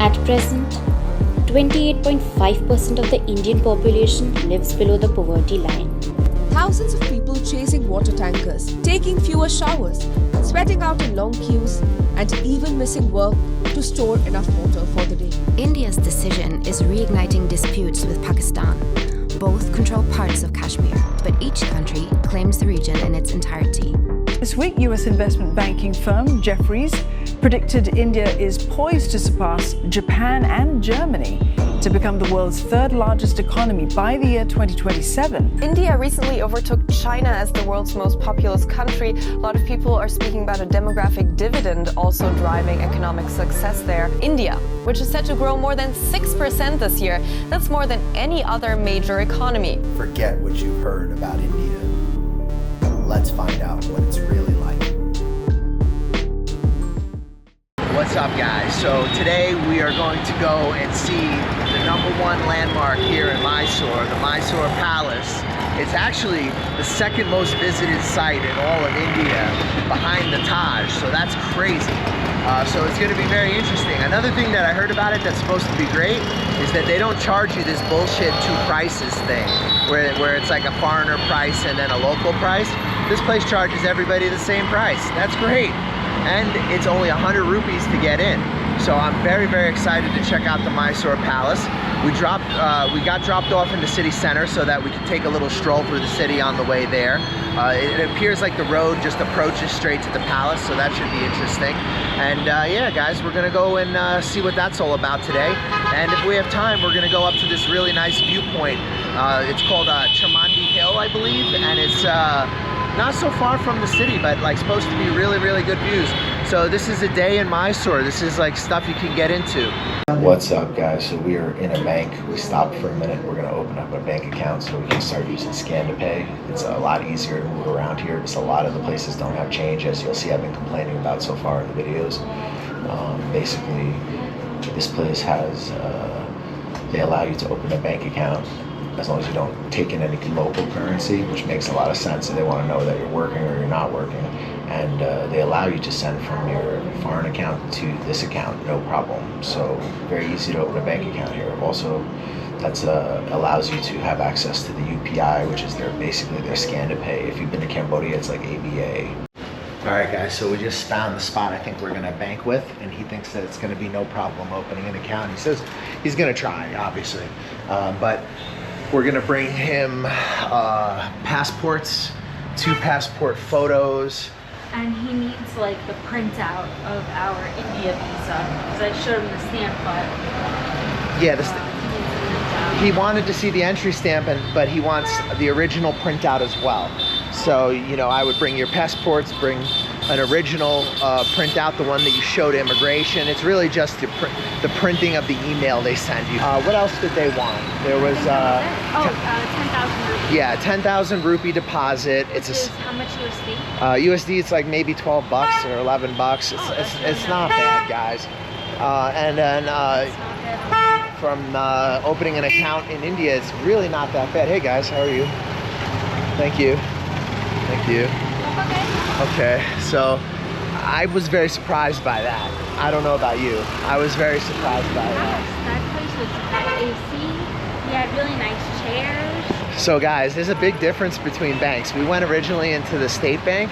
At present, 28.5% of the Indian population lives below the poverty line. Thousands of people chasing water tankers, taking fewer showers, sweating out in long queues, and even missing work to store enough water for the day. India's decision is reigniting disputes with Pakistan. Both control parts of Kashmir, but each country claims the region in its entirety. This week, US investment banking firm Jefferies predicted India is poised to surpass Japan and Germany to become the world's third largest economy by the year 2027. India recently overtook China as the world's most populous country. A lot of people are speaking about a demographic dividend also driving economic success there. India, which is set to grow more than 6% this year. That's more than any other major economy. Forget what you've heard about India. Let's find out what it's really like. What's up, guys? So today we are going to go and see the #1 landmark here in Mysore, the Mysore Palace. It's actually the second most visited site in all of India behind the Taj, so that's crazy. So it's going to be very interesting. Another thing that I heard about it that's supposed to be great is that they don't charge you this bullshit two prices thing where it's like a foreigner price and then a local price. This place charges everybody the same price. That's great. And it's only 100 rupees to get in. So I'm very, very excited to check out the Mysore Palace. We got dropped off in the city center so that we could take a little stroll through the city on the way there. It appears like the road just approaches straight to the palace, so that should be interesting. And yeah, guys, we're gonna go and see what that's all about today. And if we have time, we're gonna go up to this really nice viewpoint. It's called Chamundi Hill, I believe, and it's not so far from the city, but like supposed to be really, really good views. So this is a day in Mysore. This is like stuff you can get into. What's up, guys? So we are in a bank. We stopped for a minute. We're gonna open up a bank account so we can start using Scan to Pay. It's a lot easier to move around here because a lot of the places don't have change, as you'll see I've been complaining about so far in the videos. Basically, this place has, they allow you to open a bank account as long as you don't take in any local currency, which makes a lot of sense. So they want to know that you're working or you're not working. And they allow you to send from your foreign account to this account, no problem. So very easy to open a bank account here. Also, that allows you to have access to the UPI, which is basically their Scan to Pay. If you've been to Cambodia, it's like ABA. All right, guys, so we just found the spot I think we're gonna bank with, and he thinks that it's gonna be no problem opening an account. He says he's gonna try, obviously, but we're gonna bring him passports, 2 passport photos. And he needs like the printout of our India visa, because I showed him the stamp, but yeah, he wanted to see the entry stamp, but he wants the original printout as well. So, you know, I would bring your passports, bring an original printout, the one that you showed immigration. It's really just the printing of the email they send you. What else did they want? There was 10,000 rupees. Yeah, 10,000 rupee deposit. How much USD? USD, it's like maybe 12 bucks or 11 bucks. It's not bad, guys. And then from opening an account in India, it's really not that bad. Hey guys, how are you? Thank you. Thank you. Okay, so I was very surprised by that. I don't know about you. I was very surprised by that. That place was had AC. He had really nice chairs. So guys, there's a big difference between banks. We went originally into the state bank,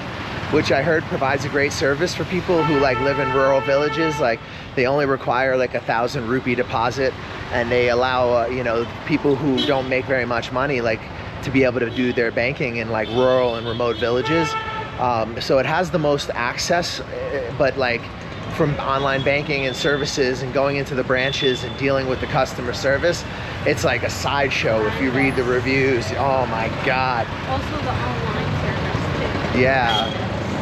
which I heard provides a great service for people who like live in rural villages. Like they only require like 1,000 rupee deposit, and they allow you know, people who don't make very much money like to be able to do their banking in like rural and remote villages. So it has the most access, but like from online banking and services and going into the branches and dealing with the customer service, it's like a sideshow if you read the reviews. Oh my God. Also the online service too. Yeah,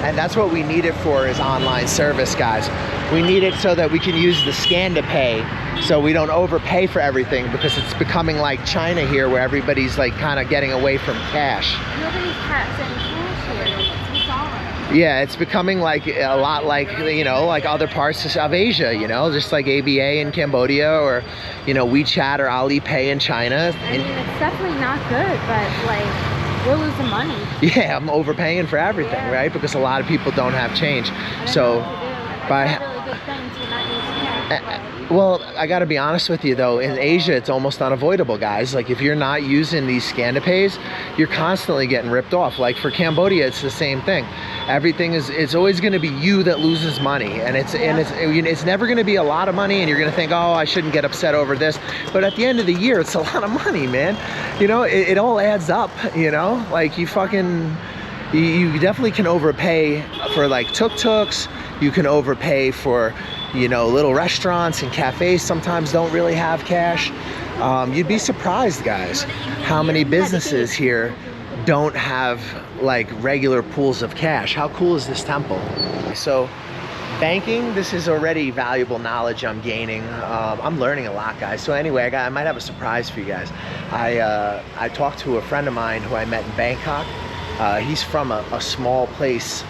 and that's what we need it for, is online service, guys. We need it so that we can use the Scan to Pay, so we don't overpay for everything, because it's becoming like China here, where everybody's like kind of getting away from cash. Nobody's sending cash here. It's bizarre. Yeah, it's becoming like a lot like, you know, like other parts of Asia, you know, just like ABA in Cambodia, or, you know, WeChat or Alipay in China. I mean, it's definitely not good, but like, we're losing money. Yeah, I'm overpaying for everything, right? Because a lot of people don't have change. So by really good thing to not use cash. Well, I got to be honest with you though, in Asia it's almost unavoidable, guys. Like if you're not using these ScandiPays, you're constantly getting ripped off. Like for Cambodia, it's the same thing. Everything is, it's always going to be you that loses money, and it's never going to be a lot of money, and you're going to think, oh, I shouldn't get upset over this. But at the end of the year, it's a lot of money, man. You know, it all adds up, you know? Like you definitely can overpay for like tuk-tuks. You can overpay for, you know, little restaurants and cafes sometimes don't really have cash. You'd be surprised, guys, how many businesses here don't have like regular pools of cash. How cool is this temple? So banking, this is already valuable knowledge I'm gaining. I'm learning a lot, guys. So anyway, I might have a surprise for you guys. I talked to a friend of mine who I met in Bangkok. He's from a small place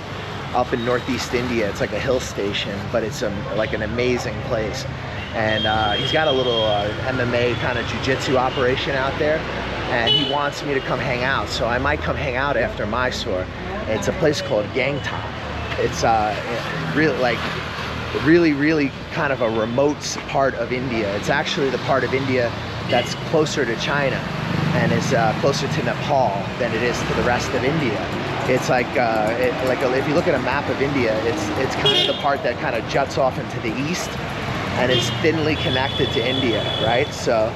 up in northeast India. It's like a hill station, but it's like an amazing place. And he's got a little MMA kind of jiu-jitsu operation out there, and he wants me to come hang out. So I might come hang out after Mysore. It's a place called Gangtok. It's really kind of a remote part of India. It's actually the part of India that's closer to China and is closer to Nepal than it is to the rest of India. It's like if you look at a map of India, it's kind of the part that kind of juts off into the east and is thinly connected to India, right? So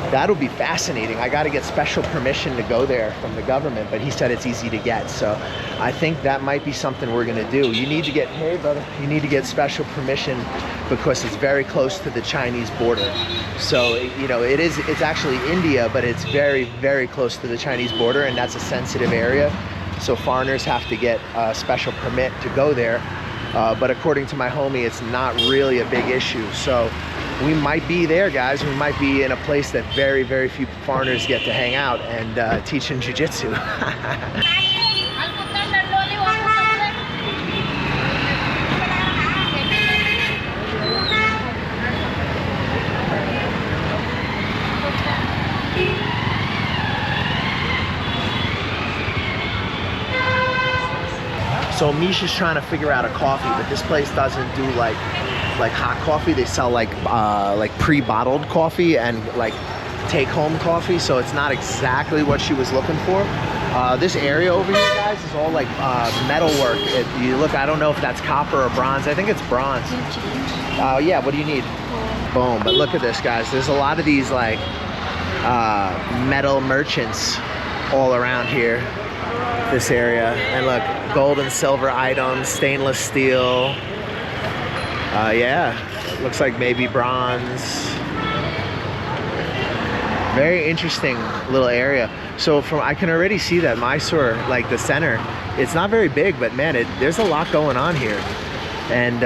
that'll be fascinating. I got to get special permission to go there from the government, but he said it's easy to get. So I think that might be something we're going to do. You need to get, hey brother, you need to get special permission because it's very close to the Chinese border. So, you know, it's actually India, but it's very, very close to the Chinese border, and that's a sensitive area. So foreigners have to get a special permit to go there. But according to my homie, it's not really a big issue. So we might be there, guys. We might be in a place that very, very few foreigners get to hang out and teaching jiu-jitsu. So Misha's trying to figure out a coffee, but this place doesn't do like hot coffee. They sell like pre-bottled coffee and like take-home coffee. So it's not exactly what she was looking for. This area over here, guys, is all like metal work. You look, I don't know if that's copper or bronze. I think it's bronze. Yeah, what do you need? Boom. But look at this, guys. There's a lot of these like metal merchants all around here. This area, and look, gold and silver items, stainless steel. Yeah, looks like maybe bronze. Very interesting little area. So I can already see that Mysore, like the center, it's not very big, but man, there's a lot going on here, and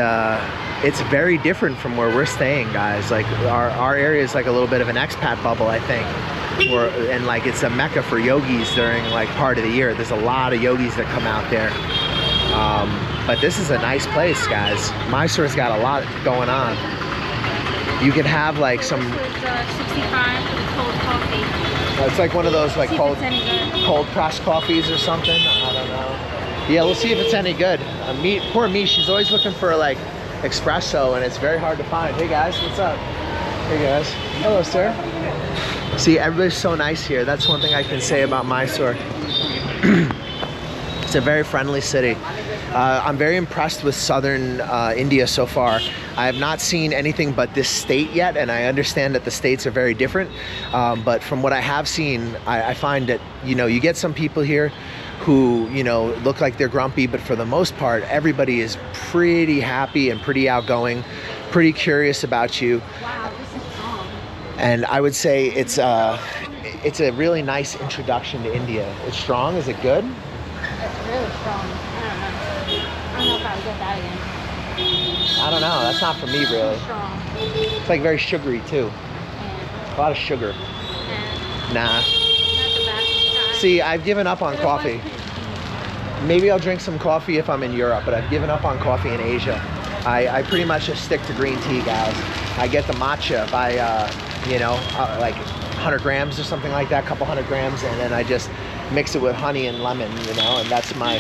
it's very different from where we're staying, guys. Like our area is like a little bit of an expat bubble, I think. And like it's a mecca for yogis during like part of the year. There's a lot of yogis that come out there. But this is a nice place, guys. Mysore's got a lot going on. You can have like some 65 with cold coffee. It's like one of those like See if it's any good. cold pressed coffees or something. I don't know. Yeah, we'll see if it's any good. Poor me, she's always looking for like espresso, and it's very hard to find. Hey guys, what's up? Hey guys. Hello, sir. See, everybody's so nice here. That's one thing I can say about Mysore. It's a very friendly city. I'm very impressed with southern India so far. I have not seen anything but this state yet, and I understand that the states are very different. But from what I have seen, I find that, you know, you get some people here who, you know, look like they're grumpy, but for the most part, everybody is pretty happy and pretty outgoing, pretty curious about you. Wow, this is strong. And I would say it's a really nice introduction to India. It's strong. Is it good? It's really strong. I don't know if I would get that again. I don't know. That's not for me, really. Strong. It's like very sugary too. And, A lot of sugar. and Nah. not the best. See, I've given up on coffee. Maybe I'll drink some coffee if I'm in Europe, but I've given up on coffee in Asia. I pretty much just stick to green tea, guys. I get the matcha by, like 100 grams or something like that, couple 100 grams, and then I just mix it with honey and lemon, you know, and that's my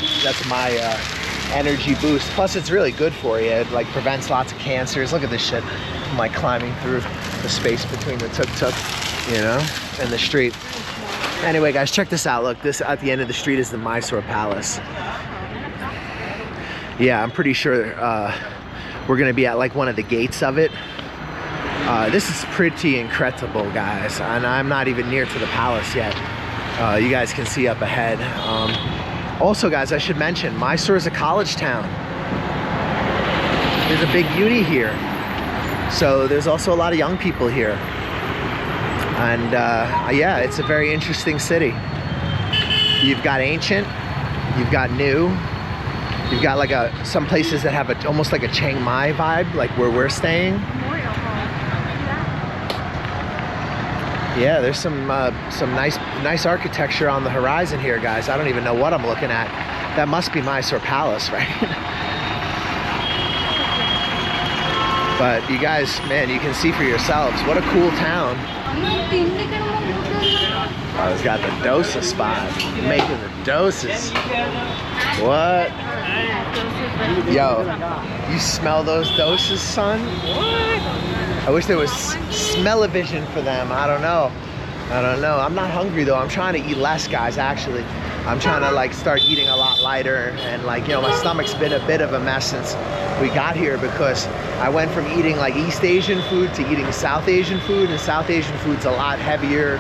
energy boost. Plus, it's really good for you. It like prevents lots of cancers. Look at this shit. I'm like climbing through the space between the tuk-tuk, you know, and the street. Anyway, guys, check this out. Look, this at the end of the street is the Mysore Palace. Yeah, I'm pretty sure we're gonna be at like one of the gates of it. This is pretty incredible, guys, and I'm not even near to the palace yet. You guys can see up ahead. Also, guys, I should mention, Mysore is a college town. There's a big uni here. So there's also a lot of young people here. And yeah, it's a very interesting city. You've got ancient, you've got new, you've got like some places that have almost like a Chiang Mai vibe, like where we're staying. Yeah, there's some nice architecture on the horizon here, guys. I don't even know what I'm looking at. That must be Mysore Palace, right? But you guys, man, you can see for yourselves. What a cool town. Oh, it's got the dosa spot. Making the dosas. What? Yo, you smell those dosas, son? I wish there was smell-o-vision for them. I don't know. I'm not hungry though. I'm trying to eat less, guys, actually. I'm trying to like start eating a lot lighter, and like, you know, my stomach's been a bit of a mess since we got here because I went from eating like East Asian food to eating South Asian food, and South Asian food's a lot heavier,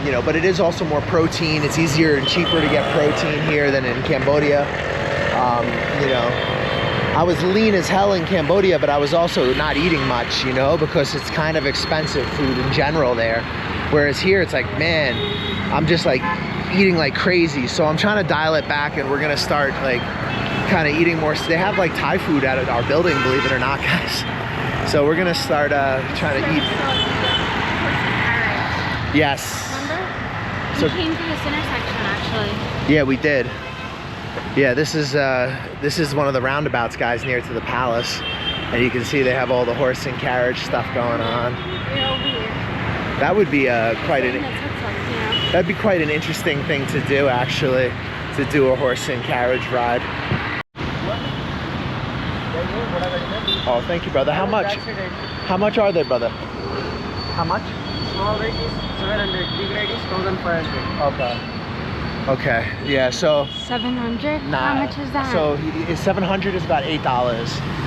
you know, but it is also more protein. It's easier and cheaper to get protein here than in Cambodia. You know, I was lean as hell in Cambodia, but I was also not eating much, you know, because it's kind of expensive food in general there. Whereas here, it's like, man, I'm just like eating like crazy. So I'm trying to dial it back, and we're gonna start like kind of eating more. They have like Thai food at our building, believe it or not, guys. So we're gonna start trying to eat. Yes. Remember? So We came through this intersection, actually. yeah, we did. Yeah, this is one of the roundabouts, guys, near to the palace, and you can see they have all the horse and carriage stuff going on. That would be that'd be quite an interesting thing to do, actually, to do a horse and carriage ride. Oh, thank you, brother. How much? How much are they, brother? How much? Small rate is 700, big rate is 1,500. Okay. Okay. Yeah. So. 700? Nah. How much is that? So 700 is about $8.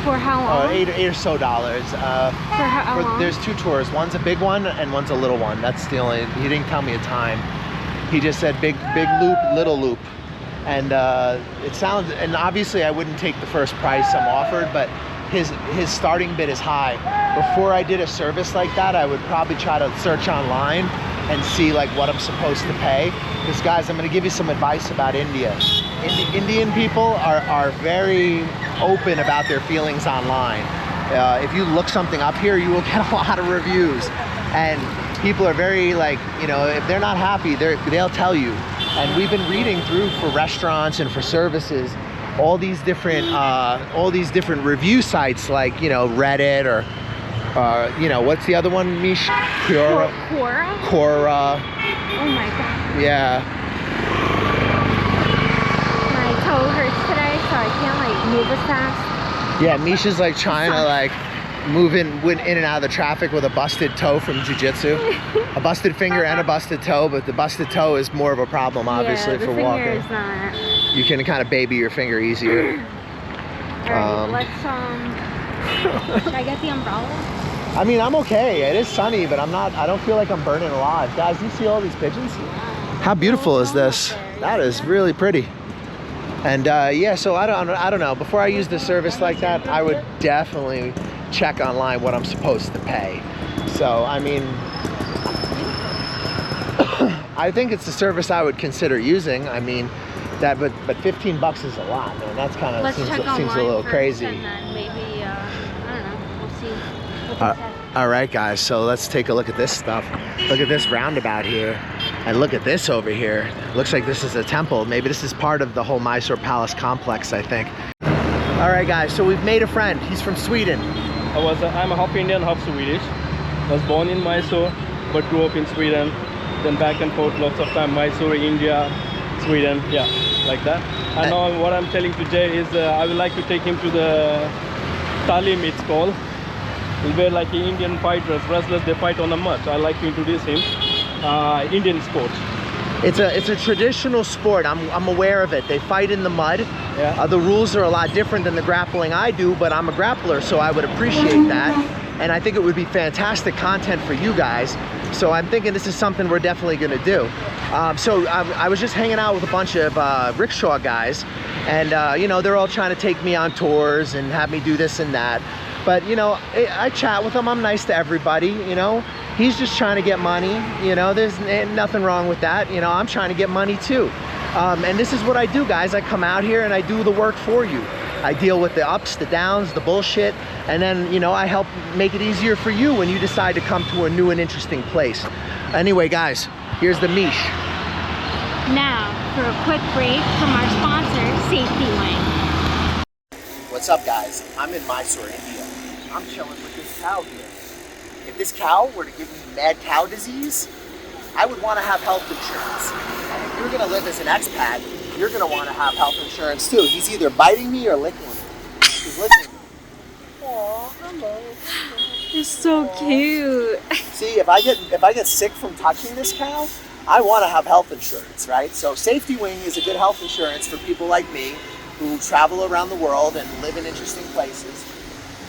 For how long? $8 or so dollars. For how long? There's two tours. One's a big one and one's a little one. That's the only. He didn't tell me a time. He just said big loop, little loop, and it sounds. And obviously, I wouldn't take the first price I'm offered, but his starting bid is high. Before I did a service like that, I would probably try to search online and see like what I'm supposed to pay. Because guys, I'm going to give you some advice about India. Indian people are very open about their feelings online. If you look something up here, you will get a lot of reviews, and people are very like, you know, if they're not happy, they'll tell you. And we've been reading through for restaurants and for services all these different review sites, like, you know, Reddit or you know, what's the other one, Mish? Quora? Quora. Oh my god. Yeah. My toe hurts today, so I can't like move as fast. Yeah, Misha's like trying to like move in and out of the traffic with a busted toe from jiu-jitsu. A busted finger and a busted toe, but the busted toe is more of a problem, obviously, for walking. Yeah, the finger is not. You can kind of baby your finger easier. Alright, let's should I get the umbrella? I mean, I'm okay. It is sunny, but I don't feel like I'm burning alive. Guys, you see all these pigeons? How beautiful is this? That is really pretty. And yeah, so I don't know. Before I use the service like that, I would definitely check online what I'm supposed to pay. So, I mean, I think it's a service I would consider using. I mean, but $15 is a lot, man. That's kind of seems a little crazy. And then maybe I don't know. We'll see. All right, guys. So let's take a look at this stuff. Look at this roundabout here, and look at this over here. Looks like this is a temple. Maybe this is part of the whole Mysore Palace complex, I think. All right, guys. So we've made a friend. He's from Sweden. I'm a half Indian, half Swedish. Was born in Mysore, but grew up in Sweden. Then back and forth lots of time. Mysore, India, Sweden, yeah, like that. And now what I'm telling to Jay is I would like to take him to the Talim, it's called. where like Indian fighters, wrestlers, they fight on the mud. So I like to introduce him Indian sports. It's a traditional sport. I'm aware of it. They fight in the mud. Yeah. The rules are a lot different than the grappling I do, but I'm a grappler, so I would appreciate that. And I think it would be fantastic content for you guys. So I'm thinking this is something we're definitely going to do. So I was just hanging out with a bunch of rickshaw guys, and you know, they're all trying to take me on tours and have me do this and that. But you know, I chat with them. I'm nice to everybody. You know, he's just trying to get money. You know, there's nothing wrong with that. You know, I'm trying to get money too. And this is what I do, guys. I come out here and I do the work for you. I deal with the ups, the downs, the bullshit, and then, you know, I help make it easier for you when you decide to come to a new and interesting place. Anyway, guys, here's the mish. Now, for a quick break from our sponsor, Safetywing. What's up, guys? I'm in Mysore, India. I'm chilling with this cow here. If this cow were to give me mad cow disease, I would want to have health insurance. And if you're going to live as an expat, you're going to want to have health insurance too. He's either biting me or licking me. He's licking me. Aw, hello. You're so cute. See, if I get sick from touching this cow, I want to have health insurance, right? So Safetywing is a good health insurance for people like me who travel around the world and live in interesting places.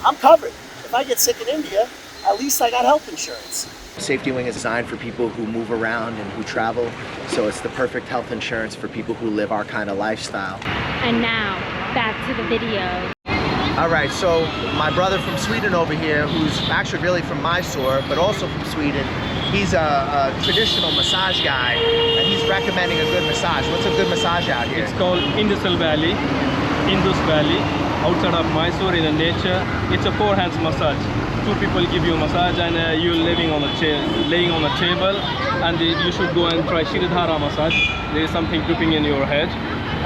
I'm covered. If I get sick in India, at least I got health insurance. Safetywing is designed for people who move around and who travel, so it's the perfect health insurance for people who live our kind of lifestyle. And now, back to the video. All right, so my brother from Sweden over here, who's actually really from Mysore, but also from Sweden, he's a traditional massage guy, and he's recommending a good massage. What's a good massage out here? It's called Indus Valley, outside of Mysore in the nature. It's a 4 hands massage. 2 people give you a massage, and you're laying on a table, and you should go and try Shiridhara massage. There is something dripping in your head,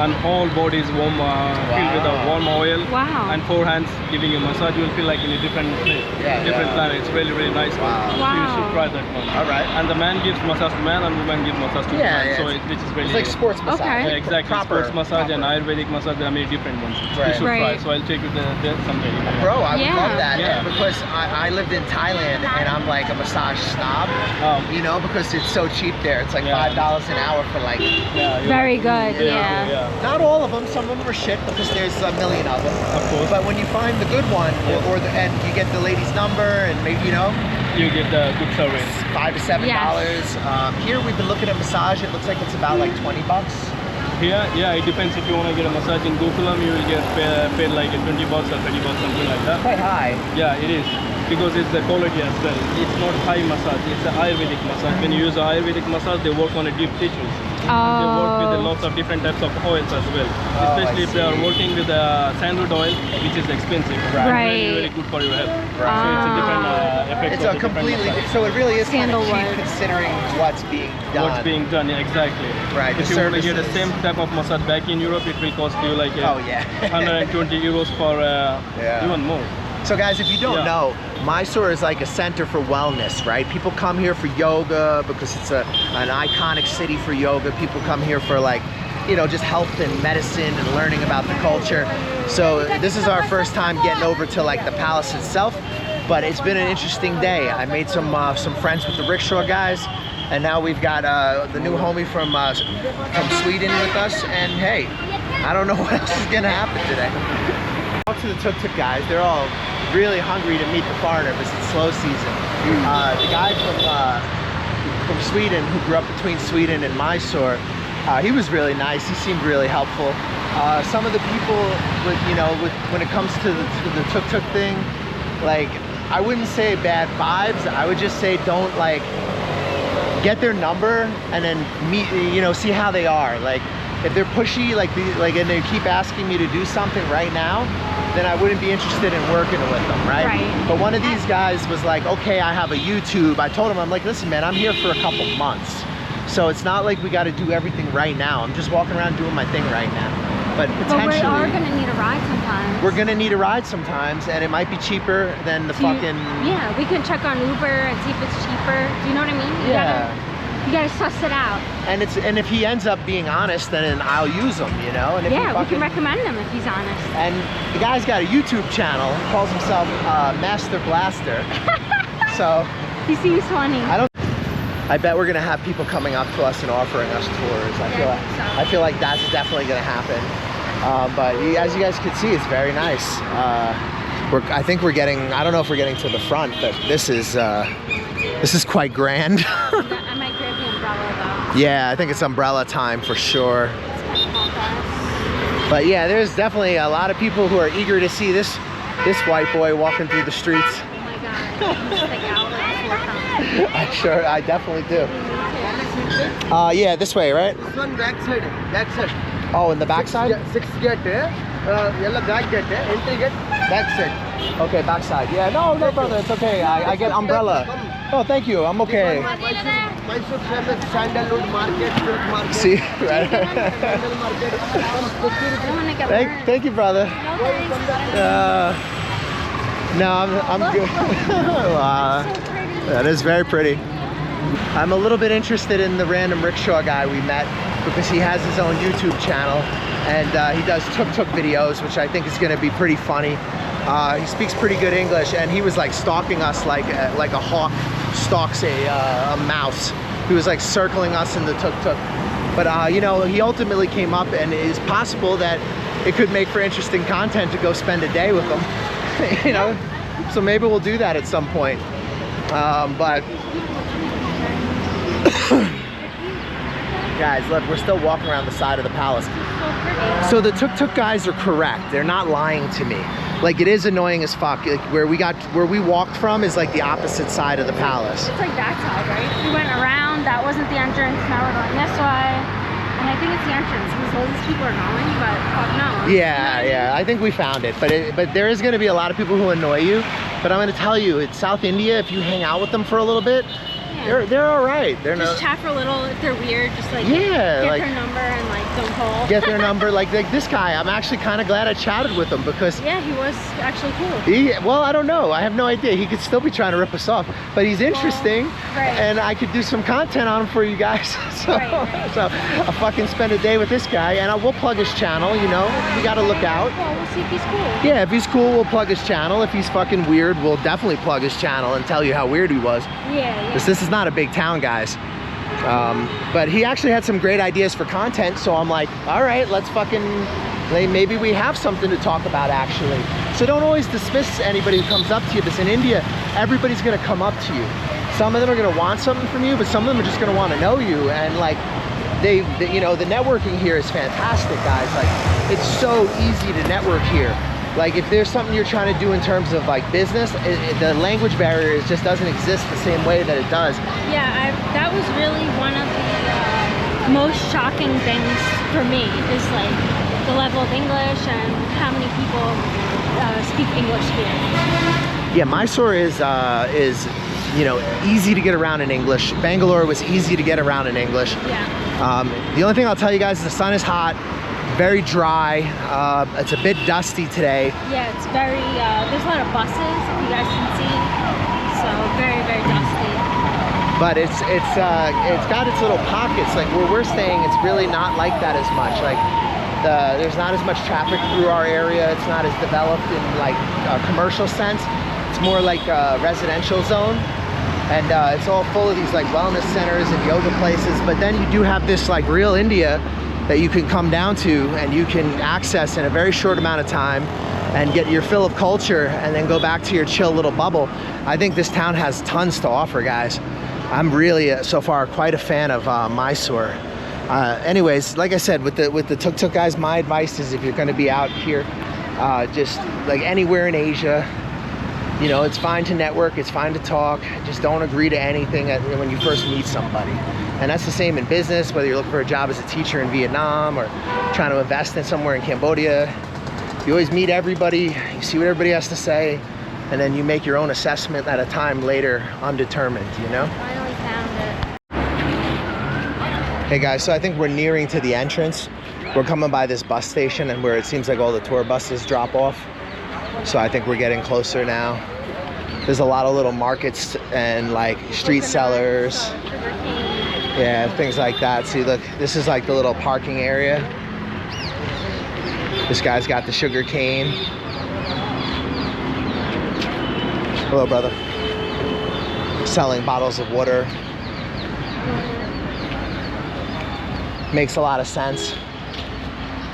and whole body is warm, filled with a warm oil. Wow. And 4 hands giving you a massage, you will feel like in a different place, different planet. It's really, really nice. Wow. So you should try that one. All right. And the man gives massage to man, and woman gives massage to woman. So which is really it's like sports massage. Okay. yeah, exactly. Sports massage and Ayurvedic massage, there are many different ones. Right. You should try. Right. So I'll take you there someday. Bro, I would love that, Yeah. because I lived in Thailand and I'm like a massage snob, you know, because it's so cheap there. It's like $5 an hour for like, Very good, yeah. not all of them, some of them are shit because there's a million of them. Of course. But when you find the good one, and you get the lady's number and maybe, you know, You get the good service. $5 to $7. Here we've been looking at massage. It looks like it's about like $20. Here, yeah, it depends. If you want to get a massage in Gokulam, you will get paid like $20 or $30, something like that. Quite high. Yeah, it is. Because it's the quality as well. It's not Thai massage, it's an Ayurvedic massage. When you use Ayurvedic massage, they work on a deep tissues. They work with lots of different types of oils as well. Especially if they are working with sandalwood oil, which is expensive. Right. Really, really good for your health. So it's a different effect. It's a completely, so it really is kind of cheap Sandalwood. considering what's being done. What's being done, yeah, exactly. Right, If the you want to get the services. same type of massage back in Europe, it will cost you like 120 euros for even more. So guys, if you don't know, Mysore is like a center for wellness, right? People come here for yoga because it's an iconic city for yoga. People come here for like, you know, just health and medicine and learning about the culture. So this is our first time getting over to like the palace itself, but it's been an interesting day. I made some friends with the rickshaw guys, and now we've got the new homie from Sweden with us, and hey, I don't know what else is gonna happen today. Talk to the tuk-tuk guys. They're all really hungry to meet the foreigner because it's slow season. The guy from Sweden who grew up between Sweden and Mysore, he was really nice. He seemed really helpful. Some of the people, when it comes to the tuk-tuk thing, like, I wouldn't say bad vibes. I would just say don't like get their number and then meet, see how they are. Like, if they're pushy, and they keep asking me to do something right now, then I wouldn't be interested in working with them, right? But one of these guys was like, okay, I have a YouTube. I told him, I'm like, listen, man, I'm here for a couple months. So it's not like we got to do everything right now. I'm just walking around doing my thing right now. But potentially, we are going to need a ride sometimes. We're going to need a ride sometimes, and it might be cheaper than the fucking... Yeah, we can check on Uber and see if it's cheaper. Do you know what I mean? Yeah. You gotta suss it out. And if he ends up being honest, then I'll use him, you know. And if Yeah, we can recommend him if he's honest. And the guy's got a YouTube channel. He calls himself Master Blaster. So he seems funny. I bet we're gonna have people coming up to us and offering us tours. I feel like that's definitely gonna happen. But as you guys can see, it's very nice. I think we're getting, I don't know if we're getting to the front, but this is quite grand. I might grab the umbrella though. Yeah, I think it's umbrella time for sure. But yeah, there's definitely a lot of people who are eager to see this white boy walking through the streets. Oh my god, I stick out like 4 times. I definitely do. Yeah, this way, right? This one back side. Oh, in the back side? 6 gate, yellow back gate, entry gate, back side. Okay, back side. Yeah, no, brother, it's okay. I get umbrella. Oh, thank you. I'm okay. Mysore Palace, Sandalwood Market, Fruit Market. See, right? Thank you, brother. No, I'm good. That is very pretty. I'm a little bit interested in the random rickshaw guy we met because he has his own YouTube channel and he does tuk-tuk videos, which I think is going to be pretty funny. He speaks pretty good English, and he was like stalking us like a hawk stalks a mouse. He was like circling us in the tuk-tuk. But you know, he ultimately came up, and it is possible that it could make for interesting content to go spend a day with him. You know, so maybe we'll do that at some point. But guys, look, we're still walking around the side of the palace. So the tuk-tuk guys are correct. They're not lying to me. Like, it is annoying as fuck. Like, where we walked from is like the opposite side of the palace. It's like that side, right? We went around, that wasn't the entrance, now we're going this way. And I think it's the entrance because all these people are going, but fuck no. Yeah, I think we found it. But there is gonna be a lot of people who annoy you. But I'm gonna tell you, it's South India, if you hang out with them for a little bit, they're all right. They're just chat for a little. If they're weird, just like get their number and like don't call. Get their number. Like this guy, I'm actually kind of glad I chatted with him because yeah, he was actually cool. Well, I don't know. I have no idea. He could still be trying to rip us off, but he's interesting, and I could do some content on him for you guys. So I'll fucking spend a day with this guy, and we'll plug his channel. You know, we got to look out. Well, we'll see if he's cool. Yeah, if he's cool, we'll plug his channel. If he's fucking weird, we'll definitely plug his channel and tell you how weird he was. Yeah. This is not a big town, guys. But he actually had some great ideas for content, so I'm like, all right, let's fucking, maybe we have something to talk about actually. So don't always dismiss anybody who comes up to you, because in India, everybody's gonna come up to you. Some of them are gonna want something from you, but some of them are just gonna wanna know you, and like, you know, the networking here is fantastic, guys. Like, it's so easy to network here. Like, if there's something you're trying to do in terms of like business, the language barrier just doesn't exist the same way that it does. Yeah, that was really one of the most shocking things for me, is like the level of English and how many people speak English here. Yeah, Mysore is you know, easy to get around in English. Bangalore was easy to get around in English. Yeah. The only thing I'll tell you guys is the sun is hot. Very dry. It's a bit dusty today. Yeah, it's very, there's a lot of buses, if you guys can see. So very, very dusty. But it's got its little pockets. Like where we're staying, it's really not like that as much. Like there's not as much traffic through our area. It's not as developed in like a commercial sense. It's more like a residential zone. And it's all full of these like wellness centers and yoga places. But then you do have this like real India that you can come down to and you can access in a very short amount of time and get your fill of culture and then go back to your chill little bubble. I think this town has tons to offer, guys. I'm really, so far, quite a fan of Mysore. Anyways, like I said, with the tuk-tuk guys, my advice is if you're gonna be out here, just like anywhere in Asia, you know, it's fine to network, it's fine to talk, just don't agree to anything when you first meet somebody. And that's the same in business, whether you're looking for a job as a teacher in Vietnam or trying to invest in somewhere in Cambodia. You always meet everybody, you see what everybody has to say, and then you make your own assessment at a time later, undetermined, you know? Finally found it. Hey guys, so I think we're nearing to the entrance. We're coming by this bus station and where it seems like all the tour buses drop off. So I think we're getting closer now. There's a lot of little markets and like street sellers. Yeah, things like that. See, look, this is like the little parking area. This guy's got the sugar cane. Hello, brother. Selling bottles of water. Makes a lot of sense.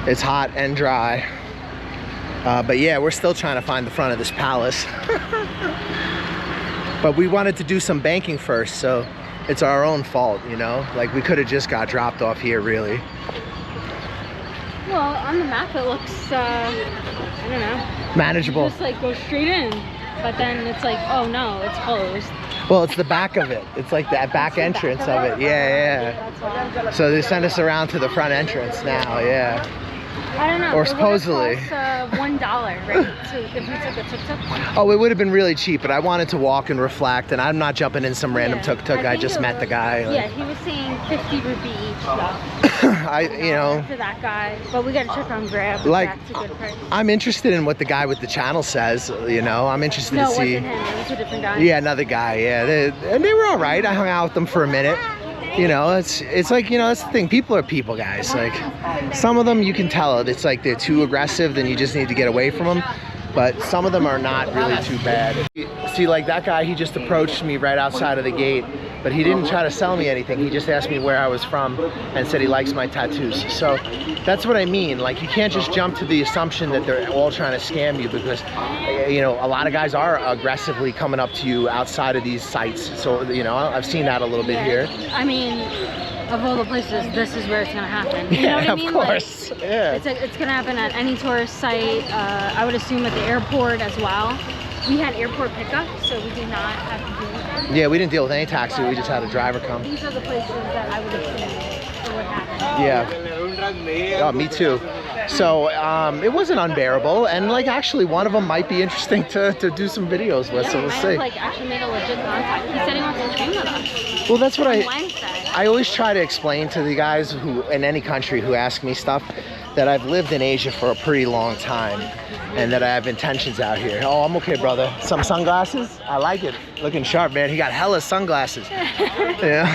It's hot and dry. But yeah, we're still trying to find the front of this palace. But we wanted to do some banking first, so it's our own fault, you know? Like, we could have just got dropped off here, really. Well, on the map it looks, I don't know. Manageable. You just like go straight in, but then it's like, oh no, it's closed. Well, it's the back of it. It's like that back entrance of it. Yeah, yeah. So they send us around to the front entrance now, yeah. I don't know. Or supposedly. It would have cost $1, right? So if we took a tuk-tuk. Oh, it would have been really cheap, but I wanted to walk and reflect, and I'm not jumping in some random tuk-tuk. I just met the guy. Yeah, he was saying 50 rupee each though. You know. For that guy, but we got to check on Grab. Like, that's a good price. I'm interested in what the guy with the channel says. You know, I'm interested to see. No, it wasn't him. It was a different guy. Yeah, another guy. Yeah, and they were all right. I hung out with them for a minute. You know, it's like, you know, that's the thing. People are people, guys. Like, some of them you can tell it's like they're too aggressive, then you just need to get away from them. But some of them are not really too bad. See, like that guy, he just approached me right outside of the gate, but he didn't try to sell me anything. He just asked me where I was from and said he likes my tattoos. So that's what I mean. Like, you can't just jump to the assumption that they're all trying to scam you, because, you know, a lot of guys are aggressively coming up to you outside of these sites. So, you know, I've seen that a little bit here. I mean, of all the places, this is where it's gonna happen. You know what I mean? Of course. Like, yeah. It's gonna happen at any tourist site. I would assume at the airport as well. We had airport pickup, so we did not have to do anything. Yeah, we didn't deal with any taxi. We just had a driver come. These are the places that I would assume would happen. Yeah. Oh, me too. So it wasn't unbearable, and like actually one of them might be interesting to do some videos with. So we'll see. Like actually made a legit contact. He said he wants to train with us. Well, that's what Wednesday. I always try to explain to the guys who in any country who ask me stuff, that I've lived in Asia for a pretty long time and that I have intentions out here. Oh, I'm okay, brother. Some sunglasses? I like it. Looking sharp, man. He got hella sunglasses. Yeah.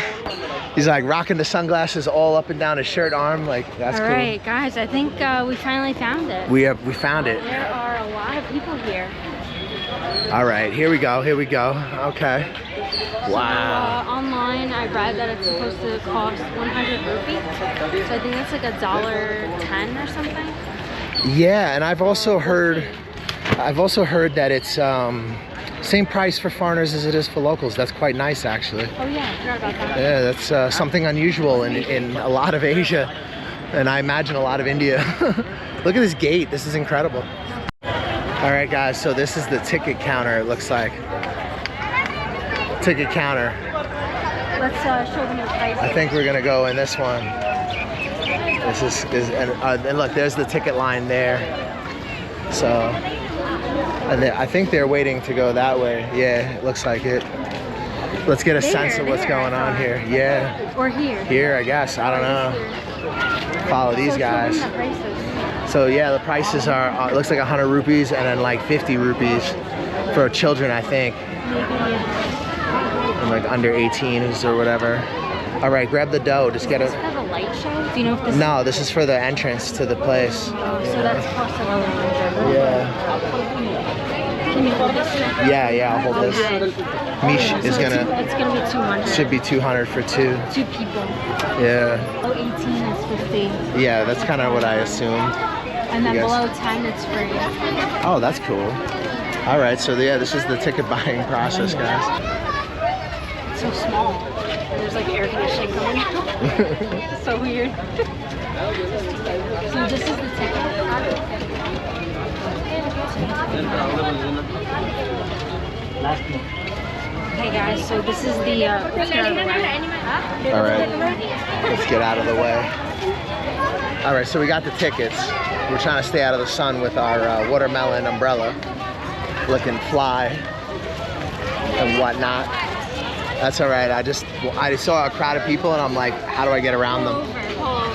He's like rocking the sunglasses all up and down his shirt arm. Like, that's cool. All right, guys, I think we finally found it. We found it. There are a lot of people here. All right, here we go. Here we go. Okay. Wow. So, online, I read that it's supposed to cost 100 rupees. So I think that's like $1.10 or something. Yeah, and I've also heard that it's same price for foreigners as it is for locals. That's quite nice, actually. Oh yeah, I forgot about that. Yeah, that's something unusual in a lot of Asia, and I imagine a lot of India. Look at this gate. This is incredible. All right, guys. So this is the ticket counter. It looks like ticket counter. Let's show them the price. I think we're gonna go in this one. This is and look, there's the ticket line there. So, and I think they're waiting to go that way. Yeah, it looks like it. Let's get a sense of what's going on here. Yeah. Or here. Here, I guess. I don't know. Follow these guys. So yeah, the prices are, it looks like 100 rupees and then like 50 rupees for children, I think. And like under 18s or whatever. All right, grab the dough. Just get it. Is this for the light show? Do you know if this? No, this is for the entrance to the place. Oh, so that's cost another 100. Yeah. Can you hold this? Yeah, I'll hold this. Mish is gonna. It's gonna be 200. Should be 200 for two. 2 people. Yeah. Oh, 18 is 50. Yeah, that's kind of what I assumed. And then below 10, it's free. Oh, that's cool. All right, so yeah, this is the ticket buying process, guys. It's so small. There's like air conditioning coming out. It's so weird. So this is the ticket. Okay guys, so this is the let's get out of the way. All right, let's get out of the way. All right, so we got the tickets. We're trying to stay out of the sun with our watermelon umbrella, looking fly and whatnot. That's all right. I saw a crowd of people and I'm like, how do I get around them?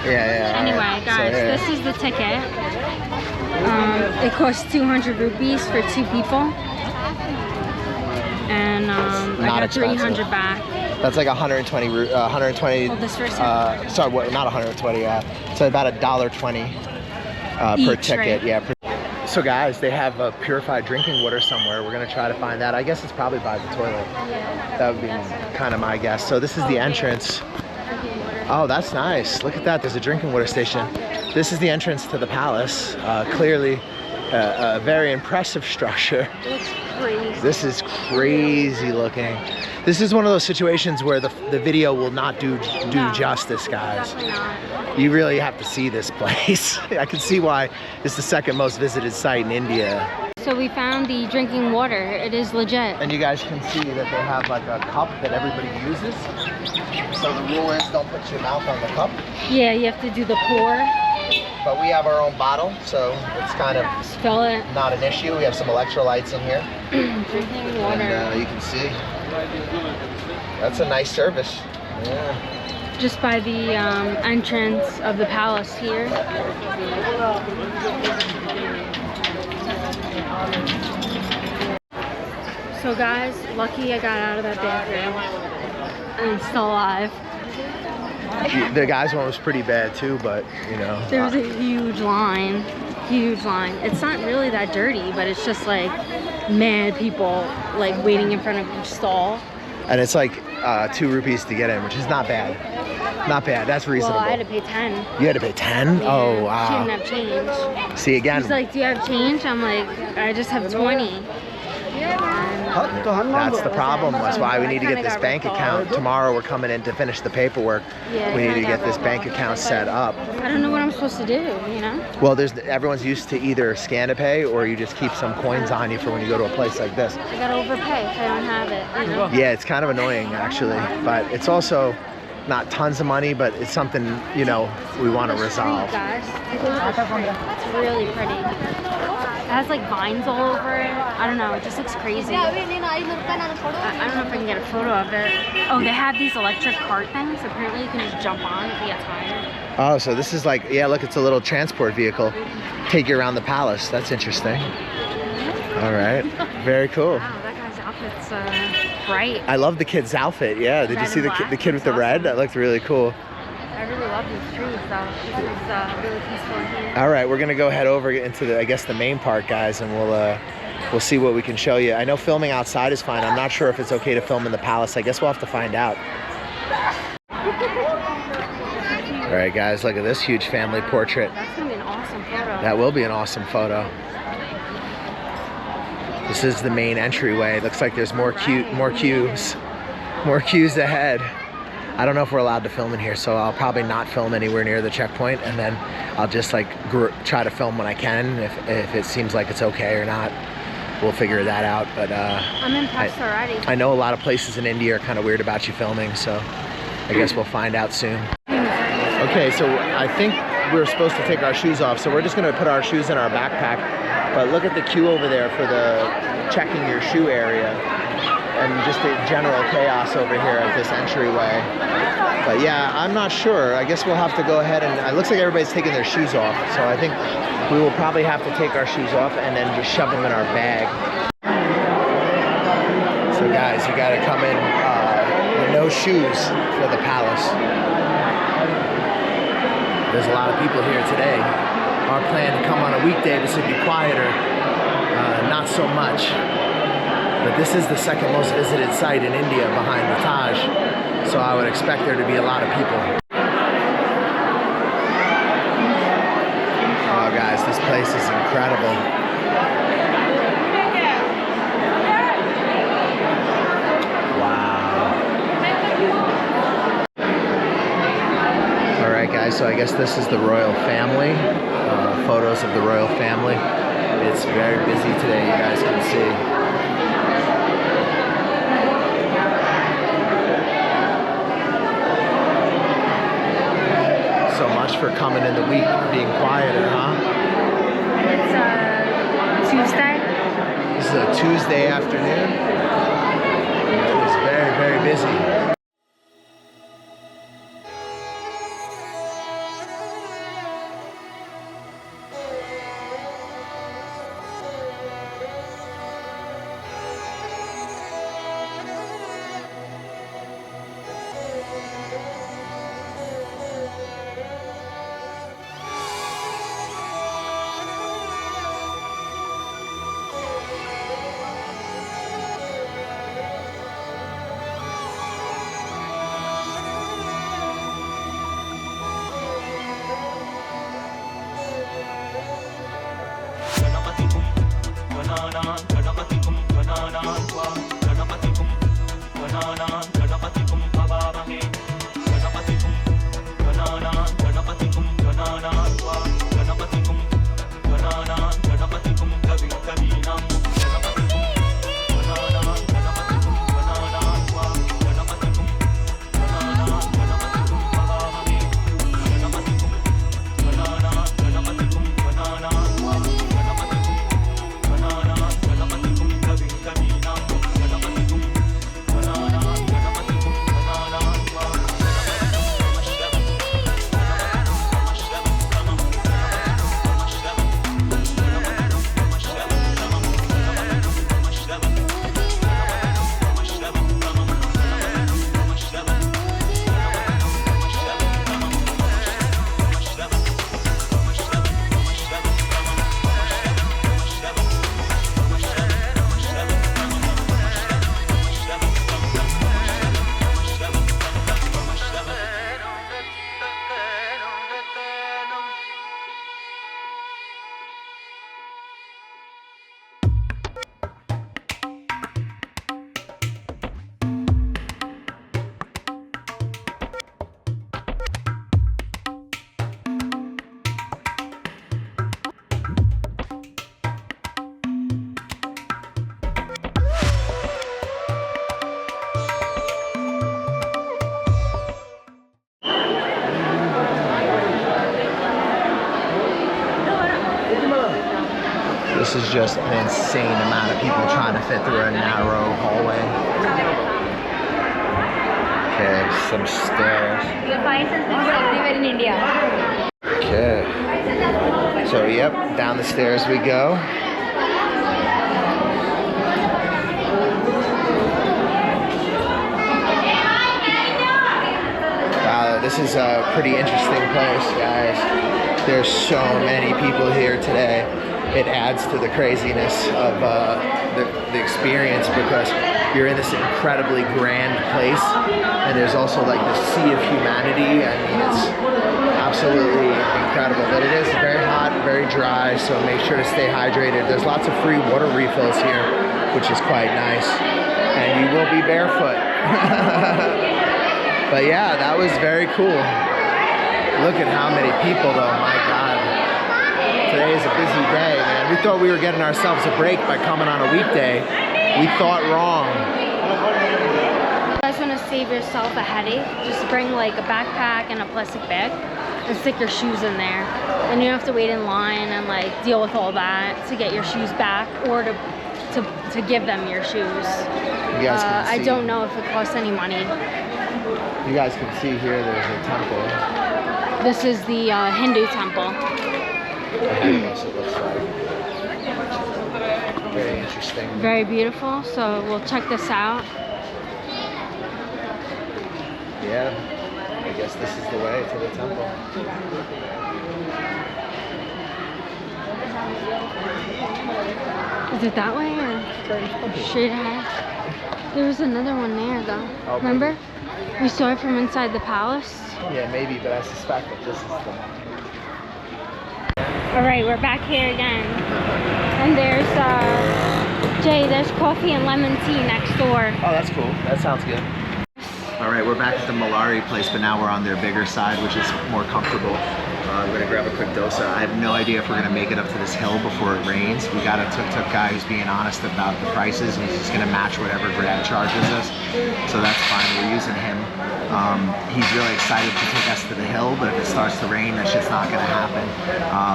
Yeah. Anyway, right. guys, So, this is the ticket. It costs 200 rupees for 2 people. And I got 300 back. That's like 120, 120. Oh, this first sorry, what, not 120. So about $1.20 per Each, ticket. right? Yeah. So guys, they have purified drinking water somewhere. We're gonna try to find that. I guess it's probably by the toilet. Yeah. That would be kind of my guess. So this is the entrance. Oh, that's nice. Look at that. There's a drinking water station. This is the entrance to the palace. Clearly, a very impressive structure. It looks crazy. This is crazy looking. This is one of those situations where the video will not do justice, guys. Definitely not. You really have to see this place. I can see why it's the second most visited site in India. So we found the drinking water. It is legit. And you guys can see that they have like a cup that everybody uses. So the rule is don't put your mouth on the cup. Yeah, you have to do the pour. But we have our own bottle, so it's kind of Spill it. not an issue. We have some electrolytes in here. Drinking water. And you can see. That's a nice service. Yeah. Just by the entrance of the palace here. So guys, lucky I got out of that bathroom. I'm still alive. The guy's one was pretty bad too, but you know. There was a huge line. Huge line. It's not really that dirty, but it's just like mad people like waiting in front of each stall. And it's like 2 rupees to get in, which is not bad. Not bad. That's reasonable. Well, I had to pay 10. You had to pay 10? Yeah, Oh, wow. She didn't have change. See, again. He's like, do you have change? I'm like, I just have 20. That's the problem. That's why we need to get this bank account. Tomorrow we're coming in to finish the paperwork. Yeah, We need to get this bank account set up. I don't know what I'm supposed to do, you know? Well, everyone's used to either scan to pay or you just keep some coins on you for when you go to a place like this. I gotta overpay if I don't have it, you know? Yeah, it's kind of annoying actually, but it's also not tons of money, but it's something, you know, we want to resolve. Guys, it's really pretty. It has like vines all over it. I don't know, it just looks crazy. I don't know if I can get a photo of it. Oh, they have these electric cart things. Apparently you can just jump on if you get tired. Oh, so this is like, yeah, look, it's a little transport vehicle. Take you around the palace. That's interesting. All right, very cool. Wow, that guy's outfit's bright. I love the kid's outfit. Yeah, did you see the kid with the red? That looked really cool. I really love these trees though. It's really peaceful in here. All right, we're gonna go head over into the, I guess, the main part, guys, and we'll see what we can show you. I know filming outside is fine. I'm not sure if it's okay to film in the palace. I guess we'll have to find out. All right, guys, look at this huge family portrait. That's gonna be an awesome photo. That will be an awesome photo. This is the main entryway. Looks like there's more queues ahead. I don't know if we're allowed to film in here, so I'll probably not film anywhere near the checkpoint, and then I'll just like try to film when I can. If it seems like it's okay or not, we'll figure that out. But I'm impressed already. I know a lot of places in India are kind of weird about you filming, so I guess we'll find out soon. Okay, so I think we're supposed to take our shoes off, so we're just gonna put our shoes in our backpack. But look at the queue over there for the checking your shoe area, and just the general chaos over here at this entryway. But yeah, I'm not sure. I guess we'll have to go ahead and, it looks like everybody's taking their shoes off, so I think we will probably have to take our shoes off and then just shove them in our bag. So guys, you gotta come in with no shoes for the palace. There's a lot of people here today. Our plan to come on a weekday, this would be quieter, not so much. But this is the second most visited site in India behind the Taj, so I would expect there to be a lot of people. Oh guys, this place is incredible. Wow. All right guys, so I guess this is the royal family, photos of the royal family. It's very busy today, you guys can see. So much for coming in the week, being quieter, huh? It's Tuesday. This is a Tuesday afternoon. It was very, very busy. This is just an insane amount of people trying to fit through a narrow hallway. Okay, some stairs. The fight has been everywhere in India. Okay. So, yep, down the stairs we go. Wow, this is a pretty interesting place, guys. There's so many people here today. It adds to the craziness of the experience because you're in this incredibly grand place, and there's also like the sea of humanity. I mean, it's absolutely incredible, but it is very hot, very dry, so make sure to stay hydrated. There's lots of free water refills here, which is quite nice, and you will be barefoot. But yeah, that was very cool. Look at how many people though, my God. Today is a busy day, man. We thought we were getting ourselves a break by coming on a weekday. We thought wrong. If you guys want to save yourself a headache, just bring like a backpack and a plastic bag and stick your shoes in there. And you don't have to wait in line and like deal with all that to get your shoes back or to give them your shoes. You guys can see. I don't know if it costs any money. You guys can see here there's a temple. This is the Hindu temple. It looks like. Very interesting. Very beautiful, so we'll check this out. Yeah, I guess this is the way to the temple. Is it that way or straight ahead? There was another one there though. Oh, remember? We saw it from inside the palace. Yeah, maybe, but I suspect that this is the one. Alright, we're back here again. And there's, Jay, there's coffee and lemon tea next door. Oh, that's cool. That sounds good. Alright, we're back at the Malari place, but now we're on their bigger side, which is more comfortable. We're gonna grab a quick dosa. I have no idea if we're gonna make it up to this hill before it rains. We got a tuk-tuk guy who's being honest about the prices, and he's just gonna match whatever Grab charges us. So that's fine, we're using him. He's really excited to take us to the hill, but if it starts to rain, that shit's not gonna happen.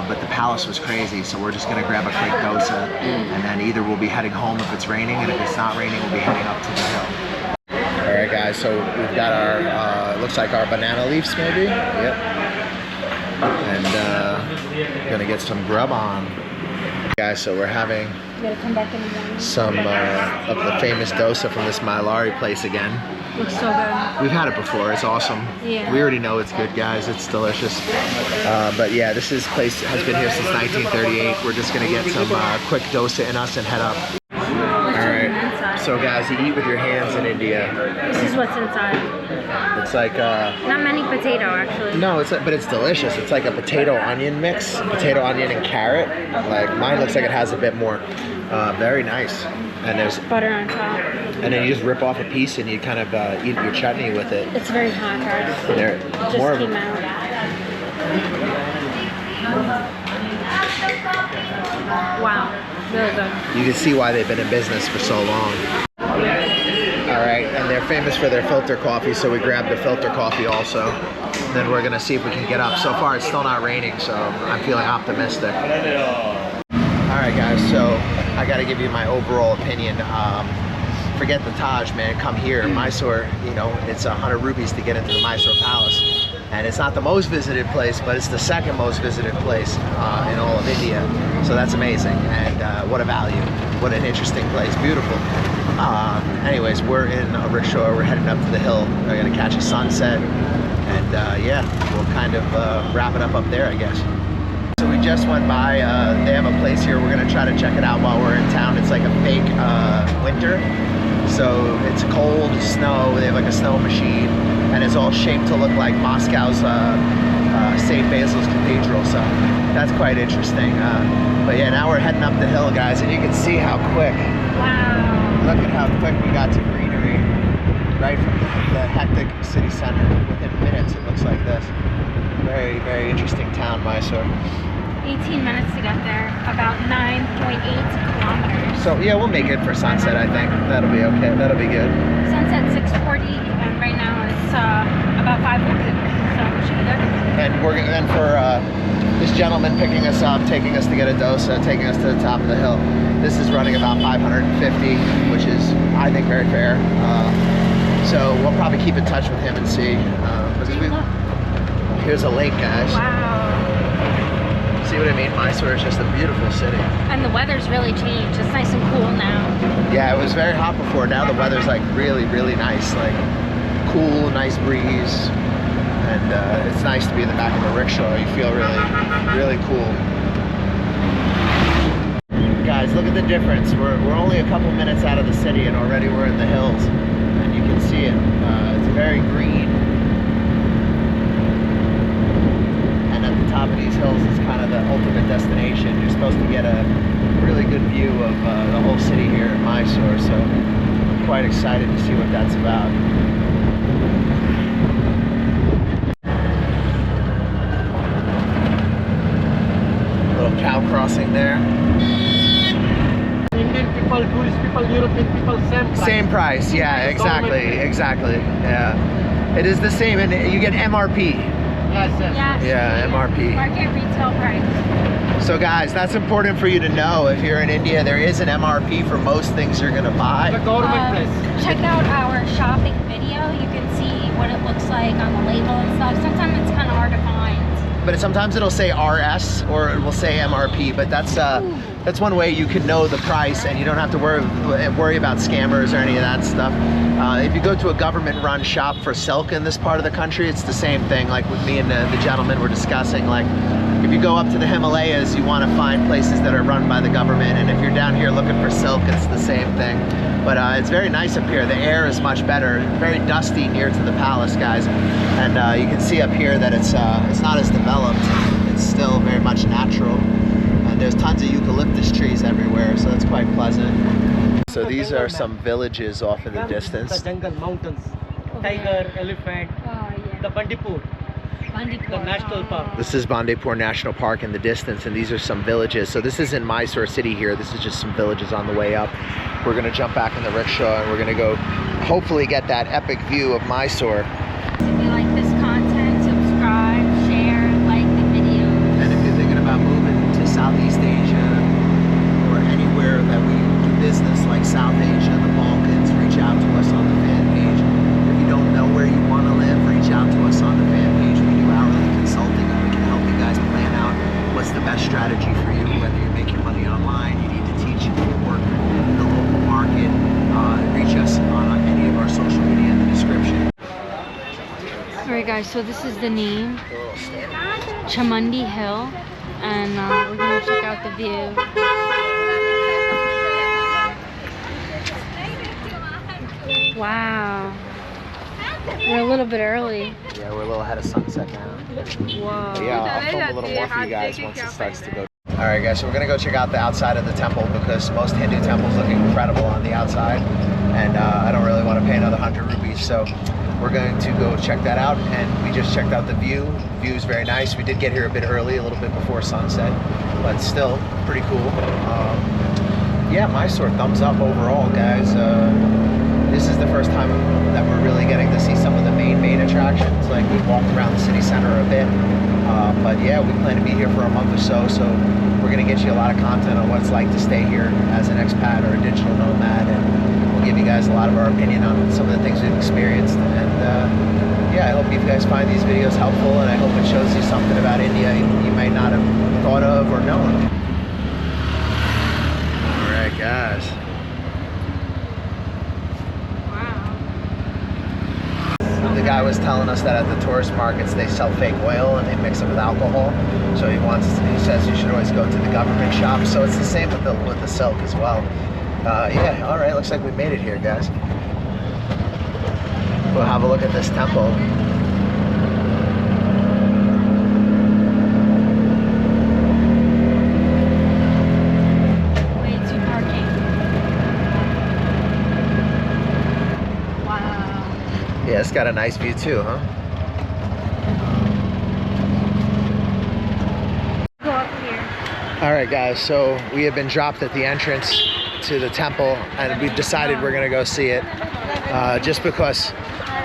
But the palace was crazy, so we're just gonna grab a quick dosa, and then either we'll be heading home if it's raining, and if it's not raining, we'll be heading up to the hill. Alright guys, so we've got our, looks like our banana leaves maybe? Yep. And gonna get some grub on. Guys, so we're having some of the famous dosa from this Malari place again. Looks so good. We've had it before, it's awesome. Yeah. We already know it's good, guys, it's delicious. But yeah, this place has been here since 1938. We're just gonna get some quick dosa in us and head up. Alright, so guys, you eat with your hands in India. This is what's inside. It's like not many potato actually. No, but it's delicious. It's like a potato onion mix, potato onion and carrot. Like mine looks like it has a bit more. Very nice. And there's butter on top. And then you just rip off a piece and you kind of eat your chutney with it. It's very hot, guys. There, Just more of came them. out. Wow, really good. You can see why they've been in business for so long. All right, and they're famous for their filter coffee, so we grabbed the filter coffee also. Then we're gonna see if we can get up. So far, it's still not raining, so I'm feeling optimistic. All right, guys, so I gotta give you my overall opinion. Forget the Taj, man, come here. Mysore, you know, it's 100 rupees to get into the Mysore Palace. And it's not the most visited place, but it's the second most visited place in all of India. So that's amazing, and what a value. What an interesting place, beautiful. Anyways, we're in a rickshaw, we're heading up to the hill. We're gonna catch a sunset, and yeah, we'll kind of wrap it up there, I guess. So we just went by, they have a place here, we're gonna try to check it out while we're in town. It's like a fake winter. So it's cold, snow, they have like a snow machine, and it's all shaped to look like Moscow's St. Basil's Cathedral, so that's quite interesting. But yeah, now we're heading up the hill, guys, and you can see how quick. Wow. Look at how quick we got to greenery, right from the hectic city center. Within minutes, it looks like this. Very, very interesting town, Mysore. 18 minutes to get there, about 9.8 kilometers. So yeah, we'll make it for sunset, I think. That'll be okay, that'll be good. Sunset 6:40, and right now it's about 5:40, so we should be good. And we're gonna, then for this gentleman picking us up, taking us to get a dosa, taking us to the top of the hill. This is running about 550, which is, I think, very fair. So we'll probably keep in touch with him and see. Here's a lake, guys. Wow. See what I mean? Mysore is just a beautiful city. And the weather's really changed. It's nice and cool now. Yeah, it was very hot before. Now the weather's like really, really nice. Like cool, nice breeze. And it's nice to be in the back of a rickshaw. You feel really, really cool. Guys, look at the difference. We're only a couple minutes out of the city and already we're in the hills. And you can see it. It's very green. And at the top of these hills is kind of the ultimate destination. You're supposed to get a really good view of the whole city here in Mysore. So I'm quite excited to see what that's about. Cow crossing there. Indian people, tourist people, European people, same price. Same price, yeah, exactly. Yeah, it is the same, and you get MRP. Yes. Yeah, MRP. Market retail price. So guys, that's important for you to know. If you're in India, there is an MRP for most things you're gonna buy. The government price. Check out our shopping video. You can see what it looks like on the label and stuff. Sometimes it's kind of hard to find. But sometimes it'll say RS or it will say MRP, but that's one way you can know the price and you don't have to worry about scammers or any of that stuff. If you go to a government-run shop for silk in this part of the country, it's the same thing. Like with me and the gentleman were discussing, like if you go up to the Himalayas, you want to find places that are run by the government, and if you're down here looking for silk, it's the same thing. But it's very nice up here. The air is much better. Very dusty near to the palace, guys. And you can see up here that it's not as developed. It's still very much natural. And there's tons of eucalyptus trees everywhere, so that's quite pleasant. So these are some villages off in the distance. The jungle, mountains, tiger, elephant, the Bandipur. The national park. This is Bandipur National Park in the distance, and these are some villages. So this isn't Mysore city here. This is just some villages on the way up. We're gonna jump back in the rickshaw and we're gonna go hopefully get that epic view of Mysore. If you like this content, subscribe, share, like the video. And if you're thinking about moving to Southeast Asia or anywhere that we do business like South Asia, the Balkans, reach out to us on the fan page. If you don't know where you want to live, reach out to us on the fan page. We do hourly consulting and we can help you guys plan out what's the best strategy for you, whether you make your money online, you need to teach work in the local market. Reach us on any of our social media in the description. Alright guys, so this is the name, Chamundi Hill, and we're going to check out the view. Wow. We're a little bit early. Yeah, we're a little ahead of sunset now. Whoa. But yeah, I'll film a little more for you guys once it starts to go. Alright guys, so we're going to go check out the outside of the temple because most Hindu temples look incredible on the outside. and I don't really want to pay another 100 rupees. So we're going to go check that out, and we just checked out the view. The view is very nice. We did get here a bit early, a little bit before sunset, but still pretty cool. Yeah, Mysore, thumbs up overall, guys. This is the first time that we're really getting to see some of the main attractions. Like, we walked around the city center a bit, but yeah, we plan to be here for a month or so, so we're gonna get you a lot of content on what it's like to stay here as an expat or a digital nomad, and we'll give you guys a lot of our opinion on some of the things we've experienced. And yeah, I hope you guys find these videos helpful, and I hope it shows you something about India you might not have thought of or known. All right, guys. The guy was telling us that at the tourist markets they sell fake oil and they mix it with alcohol. So he says you should always go to the government shop. So it's the same with the silk as well. Yeah, all right, looks like we made it here, guys. We'll have a look at this temple. Yeah, it's got a nice view too, huh? Go up here. All right, guys, so we have been dropped at the entrance to the temple, and we've decided we're gonna go see it, just because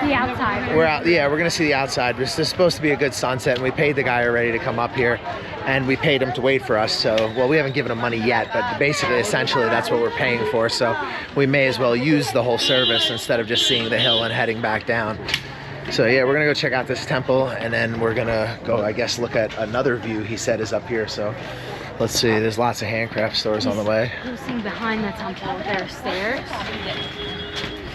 The outside. we're out. Yeah, we're gonna see the outside. This is supposed to be a good sunset, and we paid the guy already to come up here, and we paid him to wait for us. So, well, we haven't given him money yet, but basically, essentially, that's what we're paying for. So we may as well use the whole service instead of just seeing the hill and heading back down. So yeah, we're gonna go check out this temple, and then we're gonna go, I guess, look at another view he said is up here. So let's see, there's lots of handcraft stores on the way. You'll see behind the temple, there are stairs.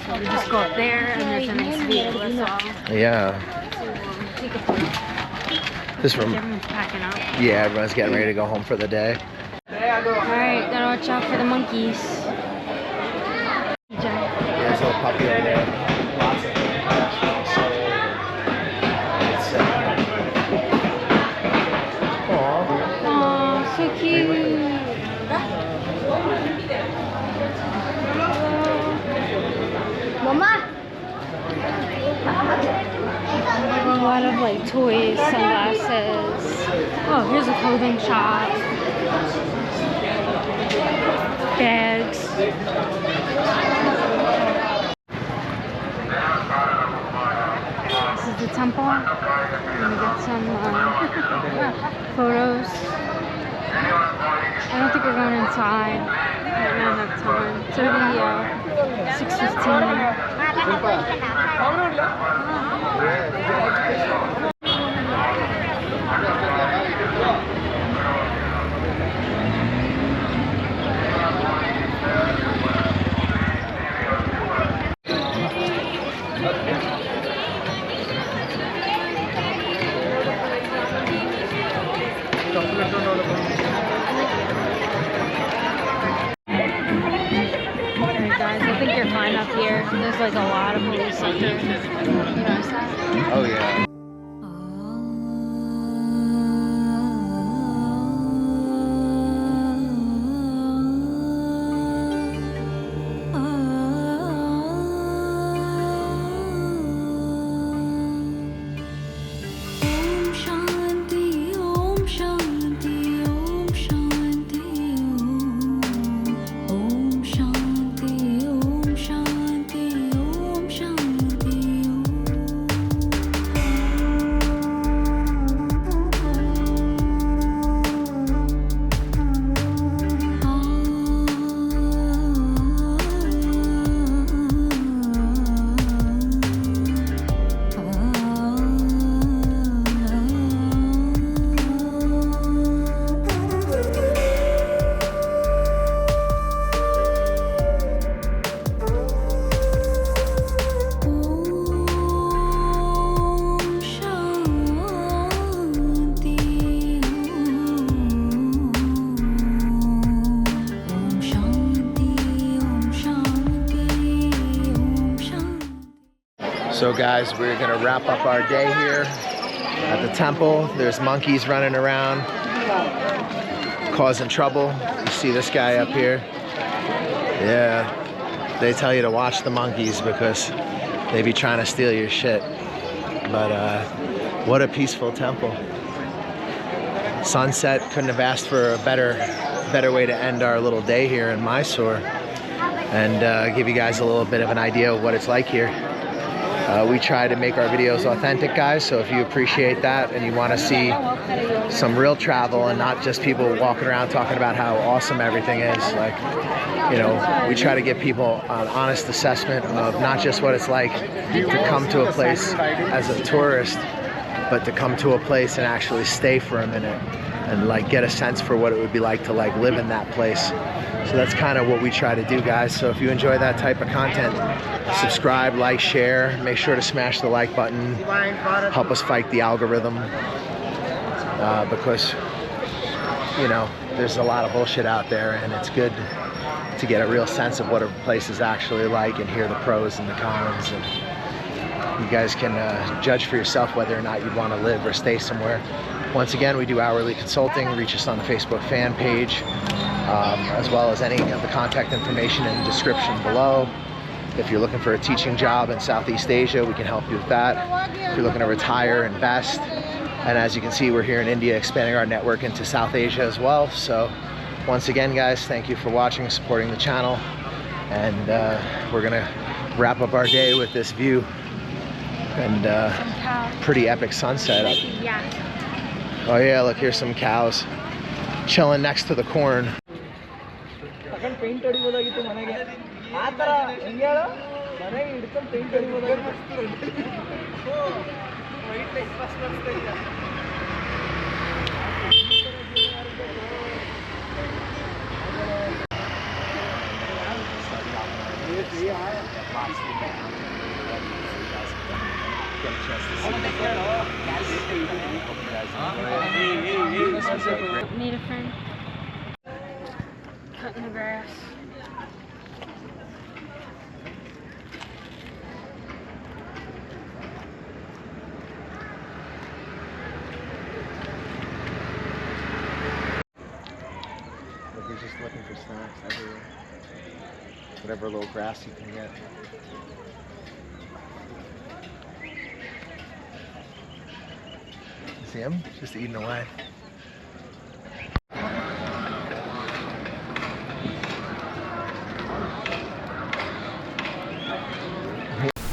So we just go up there, and there's a nice view, that's all. Yeah. Take a photo. This room. Everyone's packing up. Yeah, everyone's getting ready to go home for the day. Alright, gotta watch out for the monkeys. Yeah, there's a little puppy over there. Lots of handcrafts. Aww, so cute. Mama. A lot of like toys, sunglasses. Oh, here's a clothing shop. Bags. This is the temple. I'm gonna get some photos. I don't think we're going inside. I don't have time. It's already 6:15. Up here, there's like a lot of police up here. You notice that? Oh yeah. So guys, we're gonna wrap up our day here at the temple. There's monkeys running around, causing trouble. You see this guy up here? Yeah. They tell you to watch the monkeys because they be trying to steal your shit. But what a peaceful temple. Sunset, couldn't have asked for a better way to end our little day here in Mysore, and give you guys a little bit of an idea of what it's like here. We try to make our videos authentic, guys, so if you appreciate that and you want to see some real travel and not just people walking around talking about how awesome everything is, like, you know, we try to give people an honest assessment of not just what it's like to come to a place as a tourist, but to come to a place and actually stay for a minute and like get a sense for what it would be like to like live in that place. So that's kind of what we try to do, guys. So if you enjoy that type of content, subscribe, like, share, make sure to smash the like button, help us fight the algorithm, because, you know, there's a lot of bullshit out there, and it's good to get a real sense of what a place is actually like and hear the pros and the cons, and you guys can judge for yourself whether or not you want to live or stay somewhere. Once again, we do hourly consulting. Reach us on the Facebook fan page, as well as any of the contact information in the description below. If you're looking for a teaching job in Southeast Asia, we can help you with that. If you're looking to retire, invest. And as you can see, we're here in India expanding our network into South Asia as well. So once again, guys, thank you for watching, supporting the channel. And we're gonna wrap up our day with this view and pretty epic sunset. Oh yeah, look, here's some cows chilling next to the corn. Need a friend. Cutting the grass. Look, he's just looking for snacks everywhere. Whatever little grass you can get. See him? Just eating away.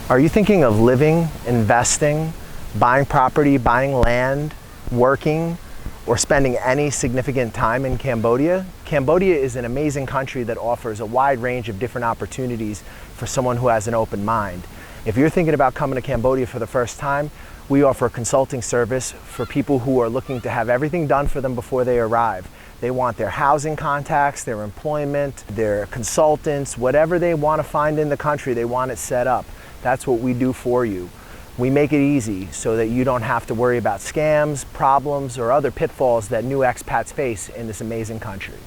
Are you thinking of living, investing, buying property, buying land, working, or spending any significant time in Cambodia? Cambodia is an amazing country that offers a wide range of different opportunities for someone who has an open mind. If you're thinking about coming to Cambodia for the first time, we offer a consulting service for people who are looking to have everything done for them before they arrive. They want their housing contacts, their employment, their consultants, whatever they want to find in the country, they want it set up. That's what we do for you. We make it easy so that you don't have to worry about scams, problems, or other pitfalls that new expats face in this amazing country.